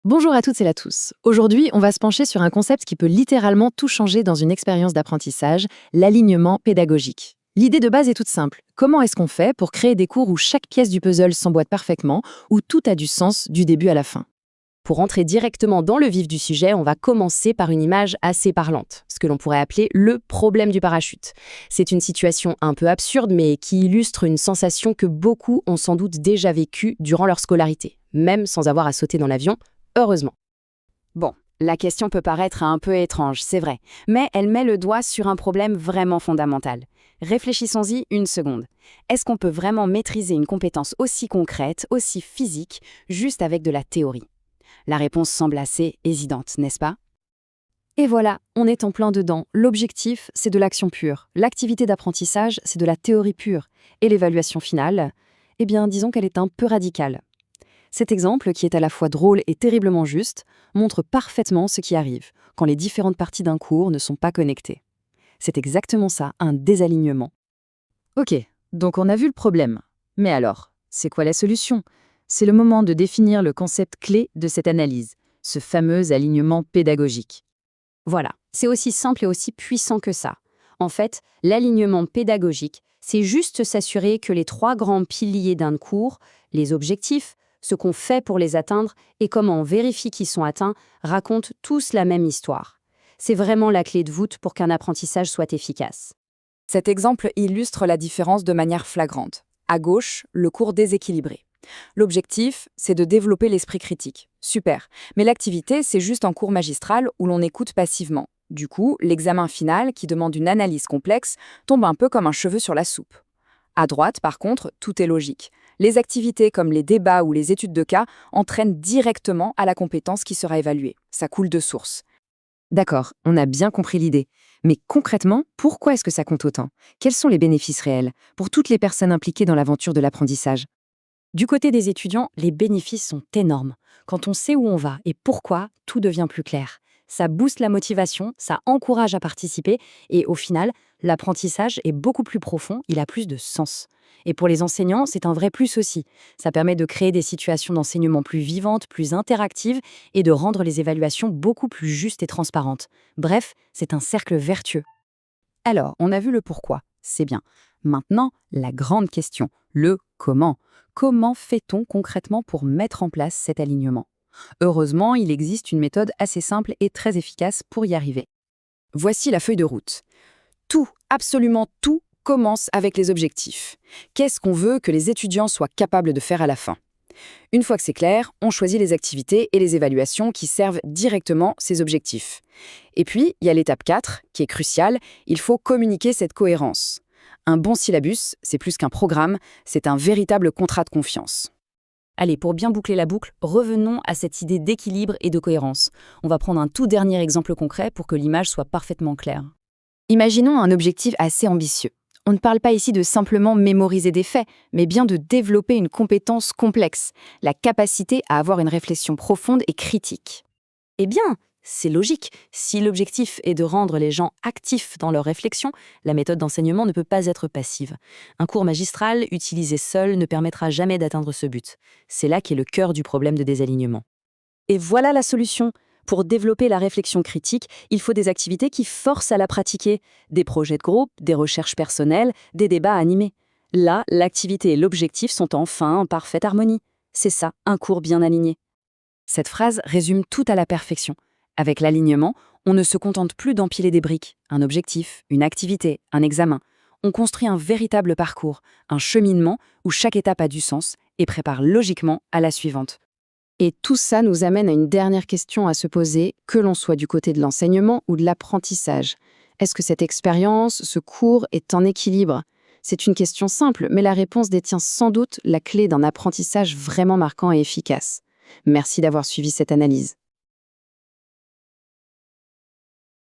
Bonjour à toutes et à tous. Aujourd'hui, on va se pencher sur un concept qui peut littéralement tout changer dans une expérience d'apprentissage, l'alignement pédagogique. L'idée de base est toute simple. Comment est-ce qu'on fait pour créer des cours où chaque pièce du puzzle s'emboîte parfaitement, où tout a du sens du début à la fin? Pour entrer directement dans le vif du sujet, on va commencer par une image assez parlante, ce que l'on pourrait appeler le problème du parachute. C'est une situation un peu absurde, mais qui illustre une sensation que beaucoup ont sans doute déjà vécue durant leur scolarité, même sans avoir à sauter dans l'avion, heureusement. Bon, la question peut paraître un peu étrange, c'est vrai, mais elle met le doigt sur un problème vraiment fondamental. Réfléchissons-y une seconde. Est-ce qu'on peut vraiment maîtriser une compétence aussi concrète, aussi physique, juste avec de la théorie? La réponse semble assez évidente, n'est-ce pas? Et voilà, on est en plein dedans. L'objectif, c'est de l'action pure. L'activité d'apprentissage, c'est de la théorie pure. Et l'évaluation finale, eh bien, disons qu'elle est un peu radicale. Cet exemple, qui est à la fois drôle et terriblement juste, montre parfaitement ce qui arrive quand les différentes parties d'un cours ne sont pas connectées. C'est exactement ça, un désalignement. Ok, donc on a vu le problème. Mais alors, c'est quoi la solution? C'est le moment de définir le concept clé de cette analyse, ce fameux alignement pédagogique. Voilà, c'est aussi simple et aussi puissant que ça. En fait, l'alignement pédagogique, c'est juste s'assurer que les trois grands piliers d'un cours, les objectifs, ce qu'on fait pour les atteindre et comment on vérifie qu'ils sont atteints, racontent tous la même histoire. C'est vraiment la clé de voûte pour qu'un apprentissage soit efficace. Cet exemple illustre la différence de manière flagrante. À gauche, le cours déséquilibré. L'objectif, c'est de développer l'esprit critique. Super. Mais l'activité, c'est juste un cours magistral où l'on écoute passivement. Du coup, l'examen final, qui demande une analyse complexe, tombe un peu comme un cheveu sur la soupe. À droite, par contre, tout est logique. Les activités comme les débats ou les études de cas entraînent directement à la compétence qui sera évaluée. Ça coule de source. D'accord, on a bien compris l'idée. Mais concrètement, pourquoi est-ce que ça compte autant? Quels sont les bénéfices réels pour toutes les personnes impliquées dans l'aventure de l'apprentissage? Du côté des étudiants, les bénéfices sont énormes. Quand on sait où on va et pourquoi, tout devient plus clair. Ça booste la motivation, ça encourage à participer et au final, l'apprentissage est beaucoup plus profond, il a plus de sens. Et pour les enseignants, c'est un vrai plus aussi. Ça permet de créer des situations d'enseignement plus vivantes, plus interactives et de rendre les évaluations beaucoup plus justes et transparentes. Bref, c'est un cercle vertueux. Alors, on a vu le pourquoi, c'est bien. Maintenant, la grande question, le comment. Comment fait-on concrètement pour mettre en place cet alignement? Heureusement, il existe une méthode assez simple et très efficace pour y arriver. Voici la feuille de route. Tout, absolument tout, commence avec les objectifs. Qu'est-ce qu'on veut que les étudiants soient capables de faire à la fin? Une fois que c'est clair, on choisit les activités et les évaluations qui servent directement ces objectifs. Et puis, il y a l'étape 4, qui est cruciale, il faut communiquer cette cohérence. Un bon syllabus, c'est plus qu'un programme, c'est un véritable contrat de confiance. Allez, pour bien boucler la boucle, revenons à cette idée d'équilibre et de cohérence. On va prendre un tout dernier exemple concret pour que l'image soit parfaitement claire. Imaginons un objectif assez ambitieux. On ne parle pas ici de simplement mémoriser des faits, mais bien de développer une compétence complexe, la capacité à avoir une réflexion profonde et critique. Eh bien, c'est logique. Si l'objectif est de rendre les gens actifs dans leur réflexion, la méthode d'enseignement ne peut pas être passive. Un cours magistral, utilisé seul, ne permettra jamais d'atteindre ce but. C'est là qu'est le cœur du problème de désalignement. Et voilà la solution. Pour développer la réflexion critique, il faut des activités qui forcent à la pratiquer, des projets de groupe, des recherches personnelles, des débats animés. Là, l'activité et l'objectif sont enfin en parfaite harmonie. C'est ça, un cours bien aligné. Cette phrase résume tout à la perfection. Avec l'alignement, on ne se contente plus d'empiler des briques, un objectif, une activité, un examen. On construit un véritable parcours, un cheminement où chaque étape a du sens et prépare logiquement à la suivante. Et tout ça nous amène à une dernière question à se poser, que l'on soit du côté de l'enseignement ou de l'apprentissage. Est-ce que cette expérience, ce cours, est en équilibre? C'est une question simple, mais la réponse détient sans doute la clé d'un apprentissage vraiment marquant et efficace. Merci d'avoir suivi cette analyse.